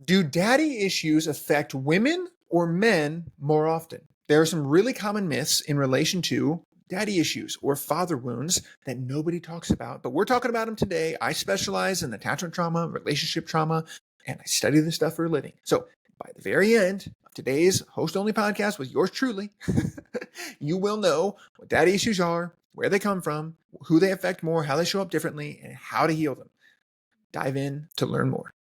Do daddy issues affect women or men more often? There are some really common myths in relation to daddy issues or father wounds that nobody talks about, but we're talking about them today. I specialize in attachment trauma, relationship trauma, and I study this stuff for a living. So by the very end of today's host-only podcast with yours truly, you will know what daddy issues are, where they come from, who they affect more, how they show up differently, and how to heal them. Dive in to learn more.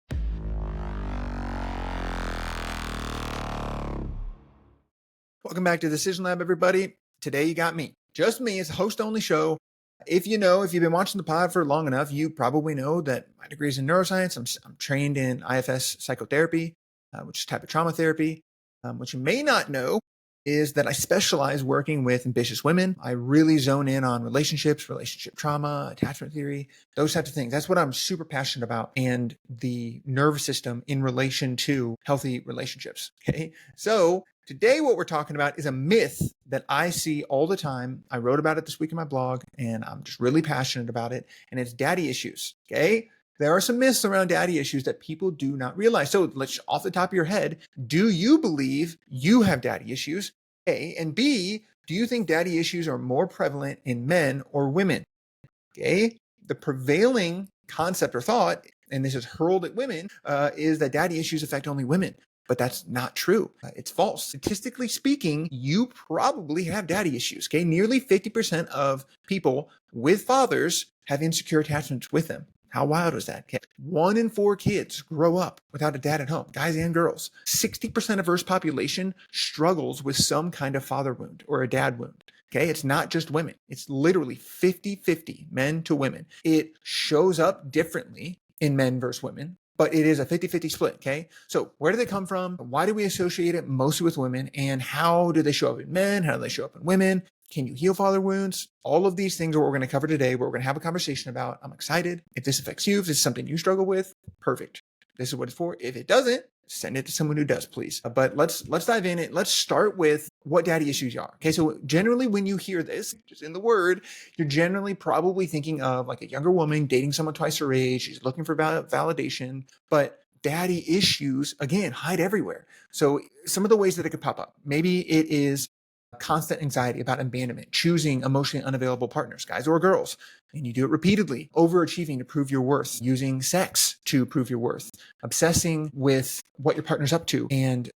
Welcome back to Decision Lab, everybody. Today you got me. Just me. It's a host-only show. If you've been watching the pod for long enough, you probably know that my degree is in neuroscience. I'm trained in IFS psychotherapy, which is type of trauma therapy. What you may not know is that I specialize working with ambitious women. I really zone in on relationships, relationship trauma, attachment theory, those types of things. That's what I'm super passionate about, and the nervous system in relation to healthy relationships. Okay. So today, what we're talking about is a myth that I see all the time. I wrote about it this week in my blog, and I'm just really passionate about it. And it's daddy issues. Okay. There are some myths around daddy issues that people do not realize. So let's, off the top of your head, do you believe you have daddy issues? A, and B, do you think daddy issues are more prevalent in men or women? Okay. The prevailing concept or thought, and this is hurled at women, is that daddy issues affect only women. But that's not true. It's false. Statistically speaking, you probably have daddy issues. Okay. Nearly 50% of people with fathers have insecure attachments with them. How wild is that? Okay. 1 in 4 kids grow up without a dad at home, guys and girls. 60% of Earth's population struggles with some kind of father wound or a dad wound. Okay, it's not just women. It's literally 50-50, men to women. It shows up differently in men versus women, but it is a 50-50 split, okay? So where do they come from? Why do we associate it mostly with women? And how do they show up in men? How do they show up in women? Can you heal father wounds? All of these things are what we're going to cover today, what we're going to have a conversation about. I'm excited. If this affects you, if this is something you struggle with, perfect. This is what it's for. If it doesn't, send it to someone who does, please. But let's dive in. Let's start with what daddy issues are. Okay, so generally when you hear this, just in the word, you're generally probably thinking of like a younger woman dating someone twice her age. She's looking for validation, but daddy issues, again, hide everywhere. So some of the ways that it could pop up, maybe it is constant anxiety about abandonment, choosing emotionally unavailable partners, guys or girls, and you do it repeatedly, overachieving to prove your worth, using sex to prove your worth, obsessing with what your partner's up to, and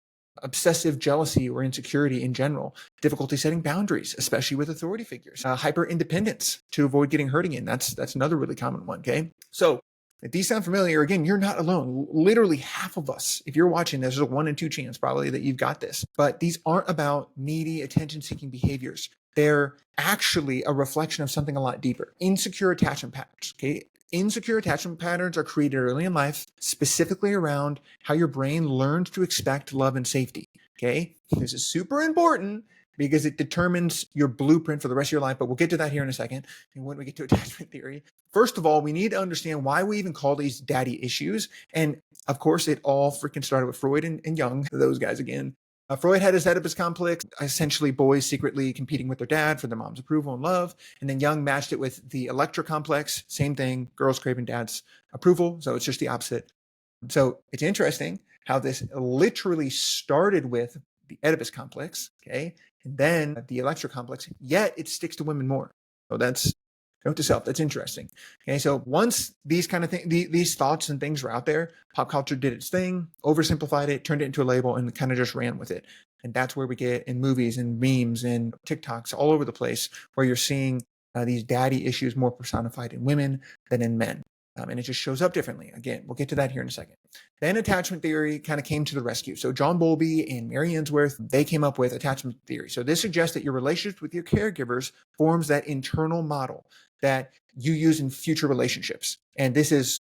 obsessive jealousy or insecurity in general, difficulty setting boundaries, especially with authority figures, hyper independence to avoid getting hurt again. That's another really common one. Okay. So if these sound familiar, again, you're not alone. Literally half of us, if you're watching this, there's a 1 in 2 chance probably that you've got this. But these aren't about needy, attention-seeking behaviors. They're actually a reflection of something a lot deeper. Insecure attachment patterns, okay? Insecure attachment patterns are created early in life, specifically around how your brain learns to expect love and safety, okay? This is super important because it determines your blueprint for the rest of your life, but we'll get to that here in a second. And when we get to attachment theory, first of all, we need to understand why we even call these daddy issues. And of course, it all freaking started with Freud and Jung, those guys again. Freud had his Oedipus complex, essentially boys secretly competing with their dad for their mom's approval and love. And then Jung matched it with the Electra complex, same thing, girls craving dad's approval. So it's just the opposite. So it's interesting how this literally started with the Oedipus complex, okay? And then the Electra complex, yet it sticks to women more. So that's, note to self, that's interesting. Okay, so once these kind of things, these thoughts and things were out there, pop culture did its thing, oversimplified it, turned it into a label, and kind of just ran with it. And that's where we get in movies and memes and TikToks all over the place, where you're seeing these daddy issues more personified in women than in men. And it just shows up differently. Again, we'll get to that here in a second. Then attachment theory kind of came to the rescue. So John Bowlby and Mary Ainsworth, they came up with attachment theory. So this suggests that your relationships with your caregivers forms that internal model that you use in future relationships. And it's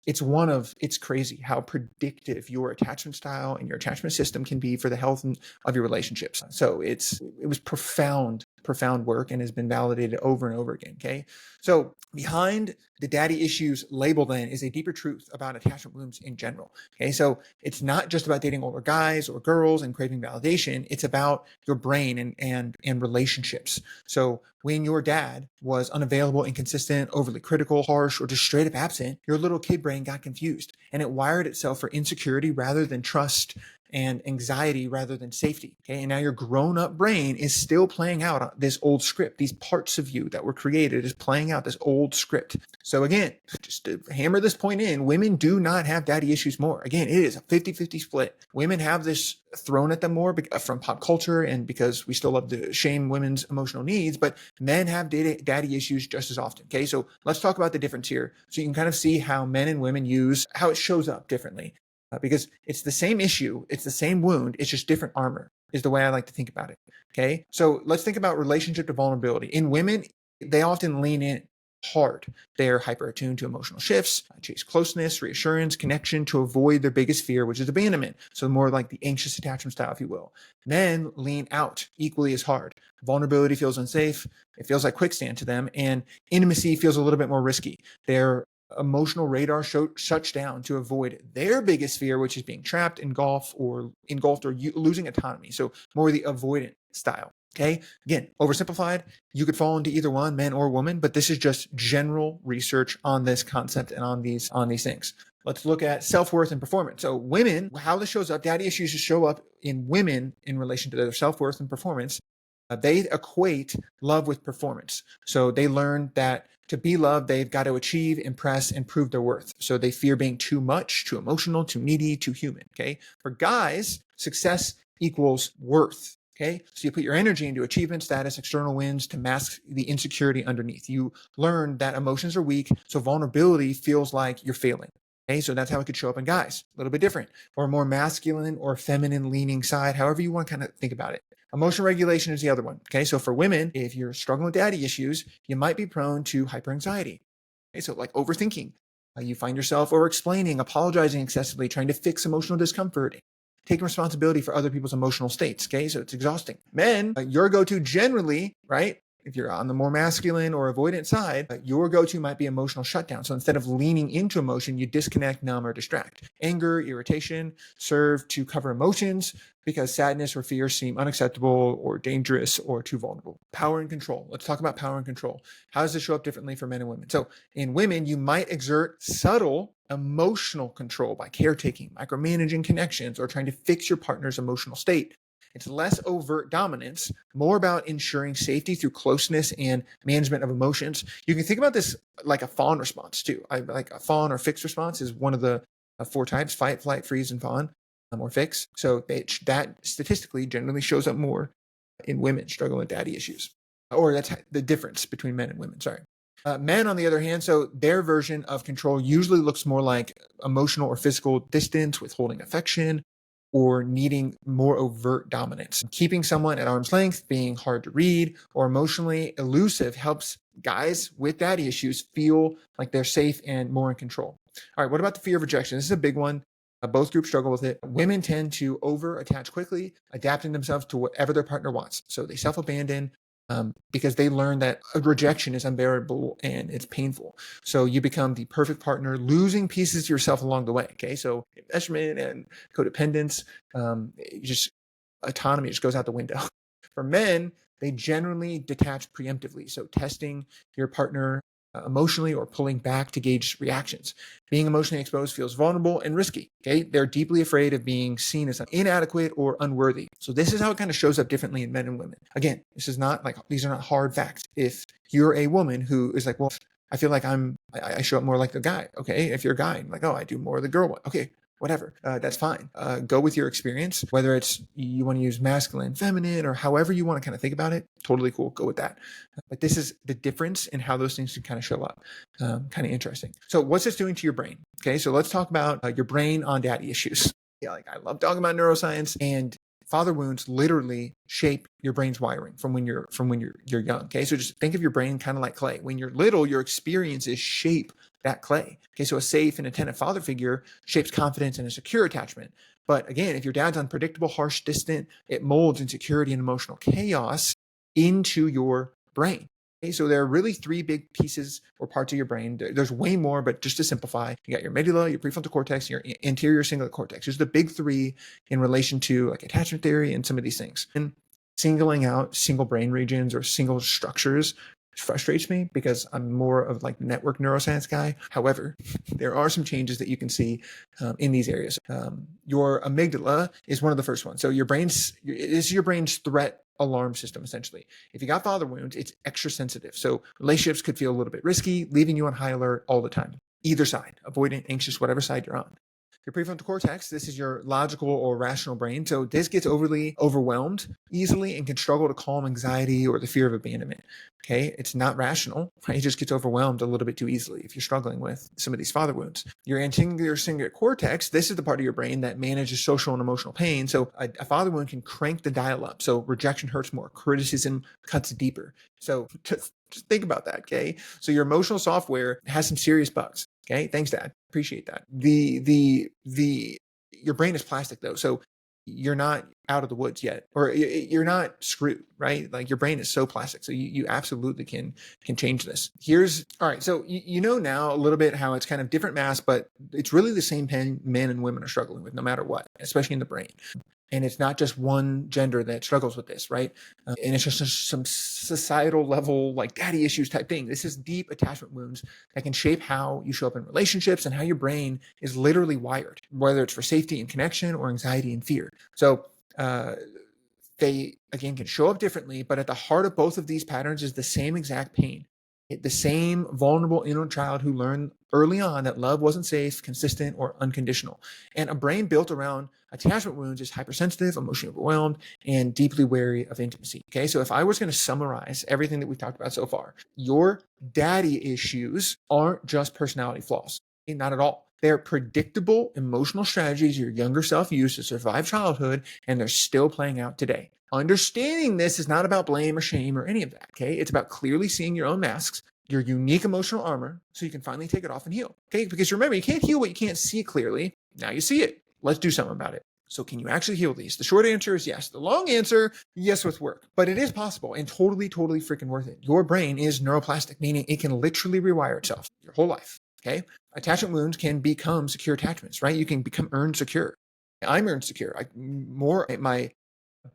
crazy how predictive your attachment style and your attachment system can be for the health of your relationships. So it was profound profound work and has been validated over and over again. Okay. So behind the daddy issues label then is a deeper truth about attachment wounds in general. Okay. So it's not just about dating older guys or girls and craving validation. It's about your brain and relationships. So when your dad was unavailable, inconsistent, overly critical, harsh, or just straight up absent, your little kid brain got confused and it wired itself for insecurity rather than trust and anxiety rather than safety. Okay. And now your grown up brain is still playing out this old script. These parts of you that were created is playing out this old script. So again, just to hammer this point in, women do not have daddy issues more. Again, it is a 50-50 split. Women have this thrown at them more from pop culture and because we still love to shame women's emotional needs, but men have daddy issues just as often. Okay. So let's talk about the difference here. So you can kind of see how men and women how it shows up differently. Because it's the same issue, it's the same wound, it's just different armor, is the way I like to think about it. Okay. So let's think about relationship to vulnerability. In women, they often lean in hard. They're hyper attuned to emotional shifts, chase closeness, reassurance, connection to avoid their biggest fear, which is abandonment. So more like the anxious attachment style, if you will. Men lean out equally as hard. Vulnerability feels unsafe. It feels like quicksand to them, and intimacy feels a little bit more risky. Their emotional radar shuts down to avoid their biggest fear, which is being trapped, engulfed, or losing autonomy. So more the avoidant style. Okay. Again, oversimplified, you could fall into either one, men or woman, but this is just general research on this concept and on these things. Let's look at self-worth and performance. So women, how this shows up, daddy issues show up in women in relation to their self-worth and performance. They equate love with performance. So they learn that to be loved, they've got to achieve, impress, and prove their worth. So they fear being too much, too emotional, too needy, too human. Okay. For guys, success equals worth. Okay. So you put your energy into achievement, status, external wins to mask the insecurity underneath. You learn that emotions are weak. So vulnerability feels like you're failing. Okay. So that's how it could show up in guys. A little bit different, or more masculine or feminine leaning side, however you want to kind of think about it. Emotional regulation is the other one. Okay. So for women, if you're struggling with daddy issues, you might be prone to hyperanxiety. Okay. So like overthinking, you find yourself over explaining, apologizing excessively, trying to fix emotional discomfort, taking responsibility for other people's emotional states. Okay. So it's exhausting. Men, your go-to generally, right? If you're on the more masculine or avoidant side, your go-to might be emotional shutdown. So instead of leaning into emotion, you disconnect, numb, or distract. Anger, irritation serve to cover emotions because sadness or fear seem unacceptable or dangerous or too vulnerable. Power and control. Let's talk about power and control. How does this show up differently for men and women? So in women, you might exert subtle emotional control by caretaking, micromanaging connections, or trying to fix your partner's emotional state. It's less overt dominance, more about ensuring safety through closeness and management of emotions. You can think about this like a fawn response too. Like a fawn or fix response is one of the 4 types: fight, flight, freeze, and fawn, or fix. So that statistically generally shows up more in women struggling with daddy issues. Or that's the difference between men and women, sorry. Men, on the other hand, so their version of control usually looks more like emotional or physical distance, withholding affection, or needing more overt dominance. Keeping someone at arm's length, being hard to read, or emotionally elusive helps guys with daddy issues feel like they're safe and more in control. All right, what about the fear of rejection? This is a big one. Both groups struggle with it. Women tend to over-attach quickly, adapting themselves to whatever their partner wants. So they self-abandon, because they learn that a rejection is unbearable and it's painful. So you become the perfect partner, losing pieces of yourself along the way. Okay. So investment and codependence, autonomy just goes out the window. For men, they generally detach preemptively. So testing your partner emotionally or pulling back to gauge reactions. Being emotionally exposed feels vulnerable and risky. Okay. They're deeply afraid of being seen as inadequate or unworthy. So this is how it kind of shows up differently in men and women. Again, this is not like, these are not hard facts. If you're a woman who is like, well, I feel like I show up more like the guy. Okay. If you're a guy, I'm like, oh, I do more of the girl one. Okay. Whatever, that's fine. Go with your experience, whether it's you want to use masculine, feminine, or however you want to kind of think about it. Totally cool. Go with that. But this is the difference in how those things can kind of show up. Kind of interesting. So what's this doing to your brain? Okay, so let's talk about your brain on daddy issues. Yeah, like I love talking about neuroscience, and father wounds literally shape your brain's wiring from when you're young. Okay, so just think of your brain kind of like clay. When you're little, your experiences shape that clay. Okay, so a safe and attentive father figure shapes confidence and a secure attachment. But again, if your dad's unpredictable, harsh, distant, it molds insecurity and emotional chaos. into your brain. Okay, so there are really three big pieces or parts of your brain. There's way more, but just to simplify, you got your amygdala, your prefrontal cortex, and your anterior cingulate cortex. There's the big three in relation to like attachment theory and some of these things. And singling out single brain regions or single structures frustrates me because I'm more of like network neuroscience guy. However, there are some changes that you can see in these areas. Your amygdala is one of the first ones. So this is your brain's threat alarm system, essentially. If you got father wounds, it's extra sensitive. So relationships could feel a little bit risky, leaving you on high alert all the time. Either side, avoidant, anxious, whatever side you're on. Your prefrontal cortex, this is your logical or rational brain. So this gets overly overwhelmed easily and can struggle to calm anxiety or the fear of abandonment. Okay, it's not rational, right? It just gets overwhelmed a little bit too easily if you're struggling with some of these father wounds. Your anterior cingulate cortex, this is the part of your brain that manages social and emotional pain. So a father wound can crank the dial up. So rejection hurts more, criticism cuts deeper. So just think about that, okay? So your emotional software has some serious bugs. Okay, thanks, Dad. Appreciate that. Your brain is plastic though, so you're not out of the woods yet, or you're not screwed, right? Like your brain is so plastic, so you absolutely can change this. All right. So you know now a little bit how it's kind of different mass, but it's really the same pain men and women are struggling with, no matter what, especially in the brain. And it's not just one gender that struggles with this, right? And it's just some societal level, like daddy issues type thing. This is deep attachment wounds that can shape how you show up in relationships and how your brain is literally wired, whether it's for safety and connection or anxiety and fear. So they, again, can show up differently, but at the heart of both of these patterns is the same exact pain. The same vulnerable inner child who learned early on that love wasn't safe, consistent, or unconditional. And a brain built around attachment wounds is hypersensitive, emotionally overwhelmed, and deeply wary of intimacy. Okay, so if I was going to summarize everything that we've talked about so far, your daddy issues aren't just personality flaws. Okay, not at all. They're predictable emotional strategies your younger self used to survive childhood, and they're still playing out today. Understanding this is not about blame or shame or any of that, okay? It's about clearly seeing your own masks, your unique emotional armor, so you can finally take it off and heal, okay? Because remember, you can't heal what you can't see clearly. Now you see it. Let's do something about it. So can you actually heal these? The short answer is yes. The long answer, yes, with work. But it is possible and totally freaking worth it. Your brain is neuroplastic, meaning it can literally rewire itself your whole life, okay? Attachment wounds can become secure attachments, right? You can become earned secure. I'm earned secure. My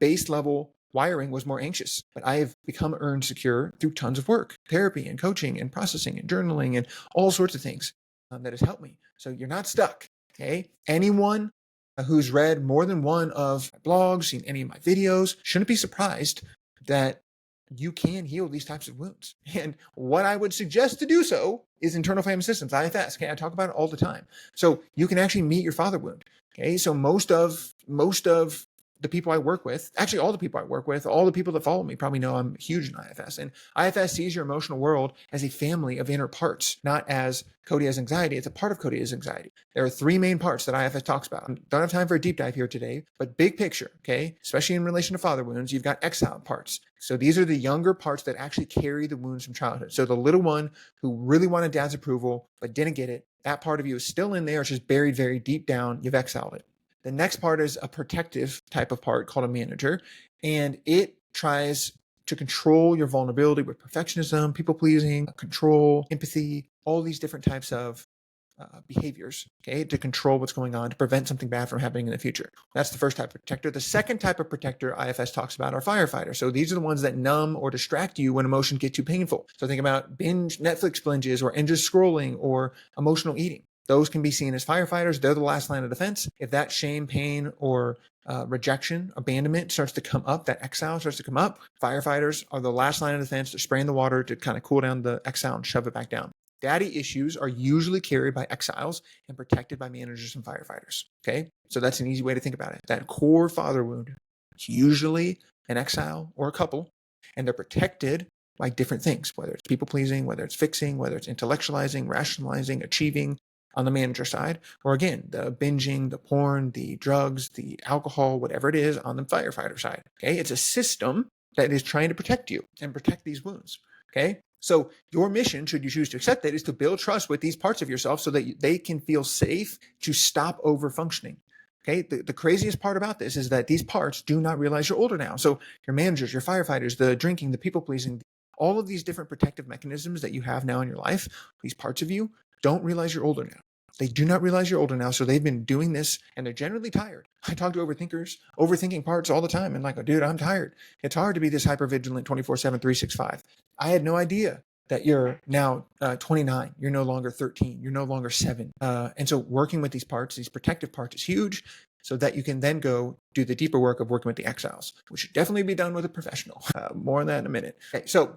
base level wiring was more anxious, but I have become earned secure through tons of work, therapy and coaching and processing and journaling and all sorts of things that has helped me. So you're not stuck, okay? Anyone who's read more than one of my blogs, seen any of my videos, shouldn't be surprised that you can heal these types of wounds. And what I would suggest to do so is internal family systems, IFS. Okay, I talk about it all the time. So you can actually meet your father wound. Okay, so most of the people I work with, actually all the people I work with, all the people that follow me probably know I'm huge in IFS. And IFS sees your emotional world as a family of inner parts, not as Cody has anxiety. It's a part of Cody has anxiety. There are three main parts that IFS talks about. I don't have time for a deep dive here today, but big picture, okay, especially in relation to father wounds, you've got exiled parts. So these are the younger parts that actually carry the wounds from childhood. So the little one who really wanted dad's approval, but didn't get it, that part of you is still in there. It's just buried very deep down. You've exiled it. The next part is a protective type of part called a manager, and it tries to control your vulnerability with perfectionism, people pleasing, control, empathy, all these different types of behaviors, okay, to control what's going on, to prevent something bad from happening in the future. That's the first type of protector. The second type of protector IFS talks about are firefighters. So these are the ones that numb or distract you when emotions get too painful. So think about binge Netflix binges or endless scrolling or emotional eating. Those can be seen as firefighters. They're the last line of defense. If that shame, pain, or rejection, abandonment starts to come up, that exile starts to come up, firefighters are the last line of defense. They're spraying the water to kind of cool down the exile and shove it back down. Daddy issues are usually carried by exiles and protected by managers and firefighters. Okay, so that's an easy way to think about it. That core father wound is usually an exile or a couple, and they're protected by different things, whether it's people pleasing, whether it's fixing, whether it's intellectualizing, rationalizing, achieving, on the manager side, or again, the binging, the porn, the drugs, the alcohol, whatever it is on the firefighter side. Okay, it's a system that is trying to protect you and protect these wounds. Okay, so your mission, should you choose to accept it, is to build trust with these parts of yourself so that they can feel safe to stop over functioning. Okay. The craziest part about this is that these parts do not realize you're older now. So your managers, your firefighters, the drinking, the people pleasing, all of these different protective mechanisms that you have now in your life, these parts of you don't realize you're older now. They do not realize you're older now. So they've been doing this and they're generally tired. I talk to overthinkers, overthinking parts all the time. And like, oh, dude, I'm tired. It's hard to be this hypervigilant 24/7, 365. I had no idea that you're now 29. You're no longer 13. You're no longer 7. And so working with these parts, these protective parts is huge so that you can then go do the deeper work of working with the exiles, which should definitely be done with a professional. More on that in a minute. Okay, so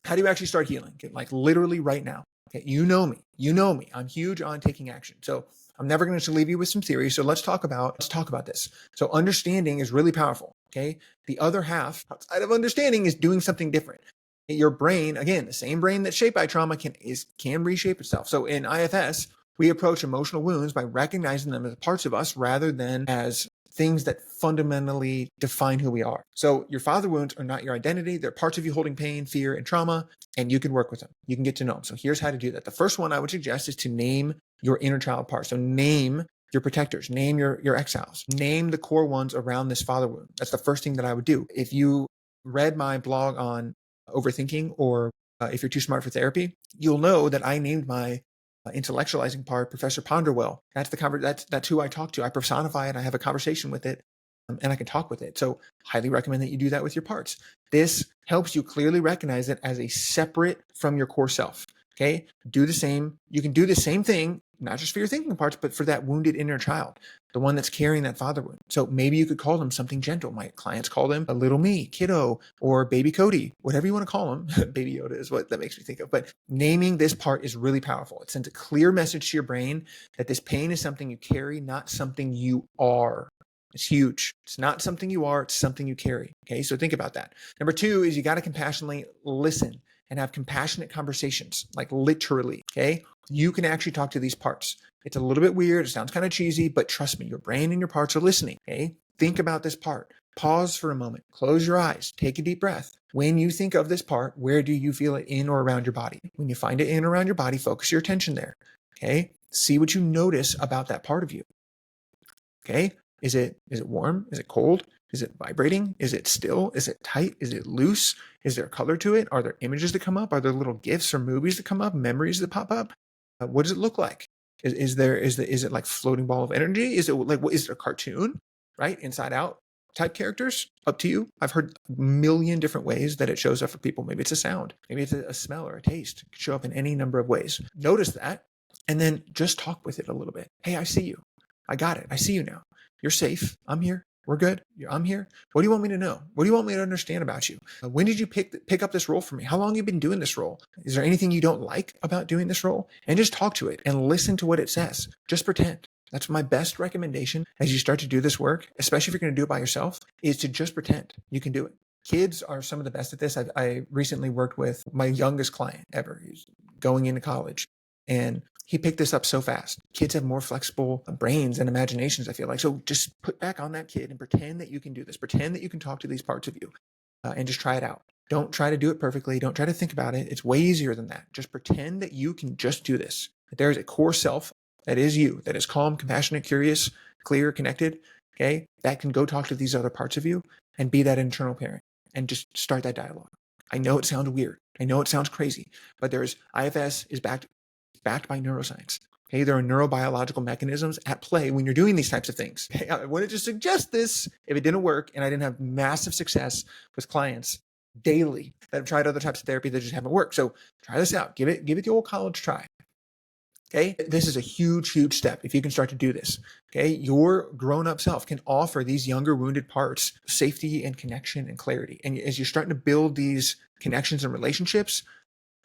how do you actually start healing? Okay, like literally right now. Okay, you know me. You know me. I'm huge on taking action. So I'm never going to leave you with some theory. So let's talk about this. So understanding is really powerful. Okay. The other half outside of understanding is doing something different. Your brain, again, the same brain that's shaped by trauma can reshape itself. So in IFS, we approach emotional wounds by recognizing them as parts of us rather than as things that fundamentally define who we are. So your father wounds are not your identity. They're parts of you holding pain, fear, and trauma, and you can work with them. You can get to know them. So here's how to do that. The first one I would suggest is to name your inner child parts. So name your protectors, name your exiles, name the core ones around this father wound. That's the first thing that I would do. If you read my blog on overthinking, or if you're too smart for therapy, you'll know that I named my intellectualizing part Professor Ponderwell. That's who I talk to. I personify it. I have a conversation with it, and I can talk with it. So highly recommend that you do that with your parts. This helps you clearly recognize it as a separate from your core self. Okay, do the same. You can do the same thing, not just for your thinking parts, but for that wounded inner child, the one that's carrying that father wound. So maybe you could call them something gentle. My clients call them a little me, kiddo, or baby Cody, whatever you want to call them. Baby Yoda is what that makes me think of. But naming this part is really powerful. It sends a clear message to your brain that this pain is something you carry, not something you are. It's huge. It's not something you are, it's something you carry. Okay, so think about that. Number 2 is you got to compassionately listen and have compassionate conversations, like literally. Okay, you can actually talk to these parts. It's a little bit weird. It sounds kind of cheesy, but trust me, your brain and your parts are listening. Okay, think about this part. Pause for a moment. Close your eyes. Take a deep breath. When you think of this part, where do you feel it in or around your body? When you find it in or around your body, focus your attention there. Okay, see what you notice about that part of you. Okay, is it warm? Is it cold? Is it vibrating? Is it still? Is it tight? Is it loose? Is there color to it? Are there images that come up? Are there little gifs or movies that come up? Memories that pop up? What does it look like? Is it like floating ball of energy? Is it like, what is it, a cartoon? Right? Inside Out type characters? Up to you. I've heard a million different ways that it shows up for people. Maybe it's a sound. Maybe it's a smell or a taste. It could show up in any number of ways. Notice that, and then just talk with it a little bit. Hey, I see you. I got it. I see you now. You're safe. I'm here. We're good. I'm here. What do you want me to know? What do you want me to understand about you? When did you pick up this role for me? How long have you been doing this role? Is there anything you don't like about doing this role? And just talk to it and listen to what it says. Just pretend. That's my best recommendation as you start to do this work, especially if you're going to do it by yourself, is to just pretend you can do it. Kids are some of the best at this. I recently worked with my youngest client ever. He's going into college, and he picked this up so fast. Kids have more flexible brains and imaginations, I feel like. So just put back on that kid and pretend that you can do this. Pretend that you can talk to these parts of you, and just try it out. Don't try to do it perfectly. Don't try to think about it. It's way easier than that. Just pretend that you can just do this. That there is a core self that is you, that is calm, compassionate, curious, clear, connected, okay? That can go talk to these other parts of you and be that internal parent and just start that dialogue. I know it sounds weird. I know it sounds crazy, but IFS is backed by neuroscience. Okay, there are neurobiological mechanisms at play when you're doing these types of things. Okay, I wanted to suggest this if it didn't work and I didn't have massive success with clients daily that have tried other types of therapy that just haven't worked. So try this out. Give it the old college try. Okay, this is a huge, huge step if you can start to do this. Okay, your grown-up self can offer these younger wounded parts safety and connection and clarity. And as you're starting to build these connections and relationships,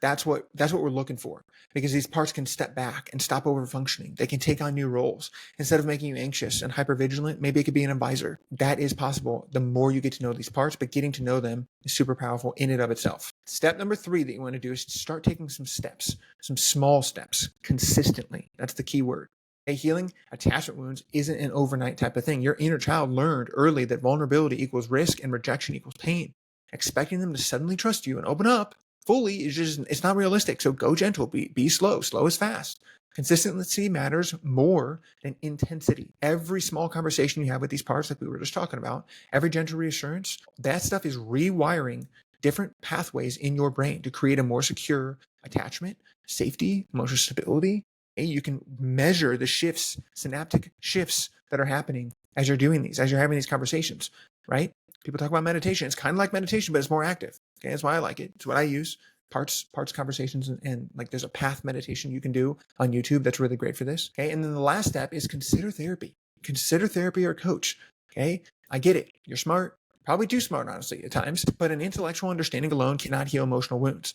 that's what we're looking for, because these parts can step back and stop over functioning. They can take on new roles. Instead of making you anxious and hypervigilant, maybe it could be an advisor. That is possible the more you get to know these parts, but getting to know them is super powerful in and of itself. Step number 3 that you want to do is to start taking some steps, some small steps consistently. That's the key word. Healing attachment wounds isn't an overnight type of thing. Your inner child learned early that vulnerability equals risk and rejection equals pain. Expecting them to suddenly trust you and open up fully is just, it's not realistic. So go gentle, be slow. Slow is fast. Consistency matters more than intensity. Every small conversation you have with these parts, like we were just talking about, every gentle reassurance, that stuff is rewiring different pathways in your brain to create a more secure attachment, safety, emotional stability. And you can measure the shifts, synaptic shifts that are happening as you're doing these, as you're having these conversations, right? People talk about meditation. It's kind of like meditation, but it's more active. Okay, that's why I like it. It's what I use. Parts conversations, and like there's a path meditation you can do on YouTube that's really great for this. Okay, and then the last step is consider therapy. Consider therapy or a coach. Okay, I get it. You're smart, probably too smart, honestly, at times, but an intellectual understanding alone cannot heal emotional wounds.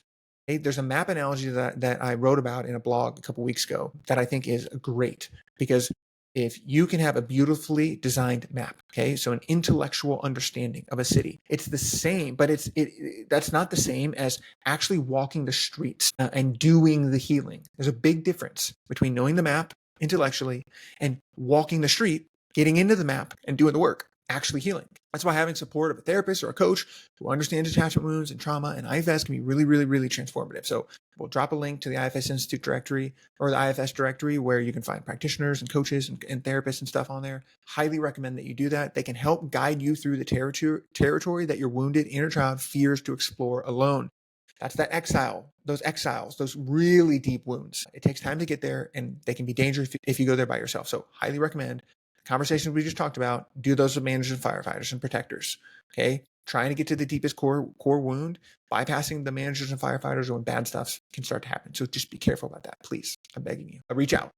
Okay? There's a map analogy that I wrote about in a blog a couple weeks ago that I think is great, because if you can have a beautifully designed map, okay, so an intellectual understanding of a city, it's the same, but that's not the same as actually walking the streets and doing the healing. There's a big difference between knowing the map intellectually and walking the street, getting into the map and doing the work, actually healing. That's why having support of a therapist or a coach who understands attachment wounds and trauma and IFS can be really, really, really transformative. So we'll drop a link to the IFS Institute directory or the IFS directory where you can find practitioners and coaches and therapists and stuff on there. Highly recommend that you do that. They can help guide you through the territory that your wounded inner child fears to explore alone. That's that exiles, those really deep wounds. It takes time to get there, and they can be dangerous if you go there by yourself. So highly recommend conversations we just talked about. Do those with managers and firefighters and protectors. Okay, trying to get to the deepest core wound, bypassing the managers and firefighters when bad stuff can start to happen. So just be careful about that, please. I'm begging you. Reach out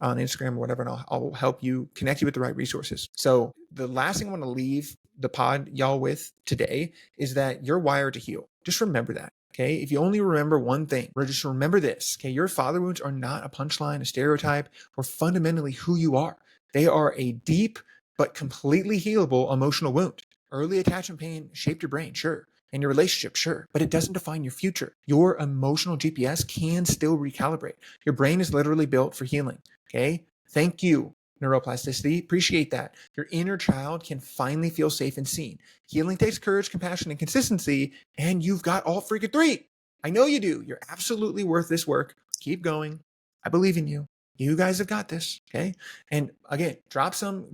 on Instagram or whatever, and I'll help you, connect you with the right resources. So the last thing I want to leave the pod y'all with today is that you're wired to heal. Just remember that. Okay, if you only remember one thing, or just remember this, okay, your father wounds are not a punchline, a stereotype, or fundamentally who you are. They are a deep but completely healable emotional wound. Early attachment pain shaped your brain, sure, and your relationship, sure, but it doesn't define your future. Your emotional GPS can still recalibrate. Your brain is literally built for healing, okay? Thank you, neuroplasticity. Appreciate that. Your inner child can finally feel safe and seen. Healing takes courage, compassion, and consistency, and you've got all freaking three. I know you do. You're absolutely worth this work. Keep going. I believe in you. You guys have got this, okay? And again, drop some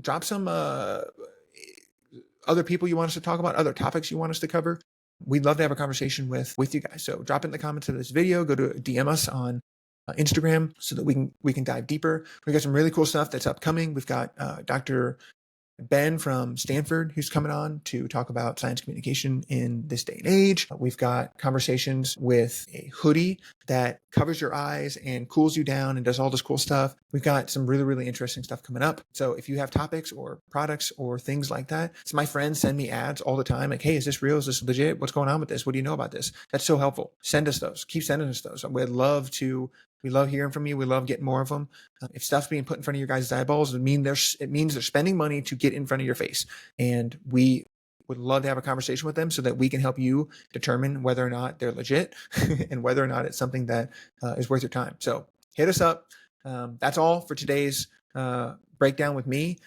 other people you want us to talk about, other topics you want us to cover. We'd love to have a conversation with you guys. So drop in the comments of this video. Go to DM us on Instagram so that we can dive deeper. We got some really cool stuff that's upcoming. We've got Dr. Ben from Stanford, who's coming on to talk about science communication in this day and age. We've got conversations with a hoodie that covers your eyes and cools you down and does all this cool stuff. We've got some really, really interesting stuff coming up. So if you have topics or products or things like that, it's my friends send me ads all the time. Like, hey, is this real? Is this legit? What's going on with this? What do you know about this? That's so helpful. Send us those. Keep sending us those. We love hearing from you. We love getting more of them. If stuff's being put in front of your guys' eyeballs, it means they're spending money to get in front of your face. And we would love to have a conversation with them so that we can help you determine whether or not they're legit and whether or not it's something that is worth your time. So hit us up. That's all for today's breakdown with me.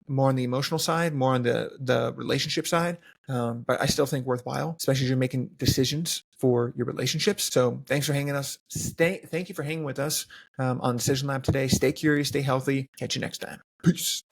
More on the emotional side, more on the relationship side, but I still think worthwhile, especially as you're making decisions for your relationships. So thanks for hanging us. Thank you for hanging with us on Decision Lab today. Stay curious, stay healthy. Catch you next time. Peace.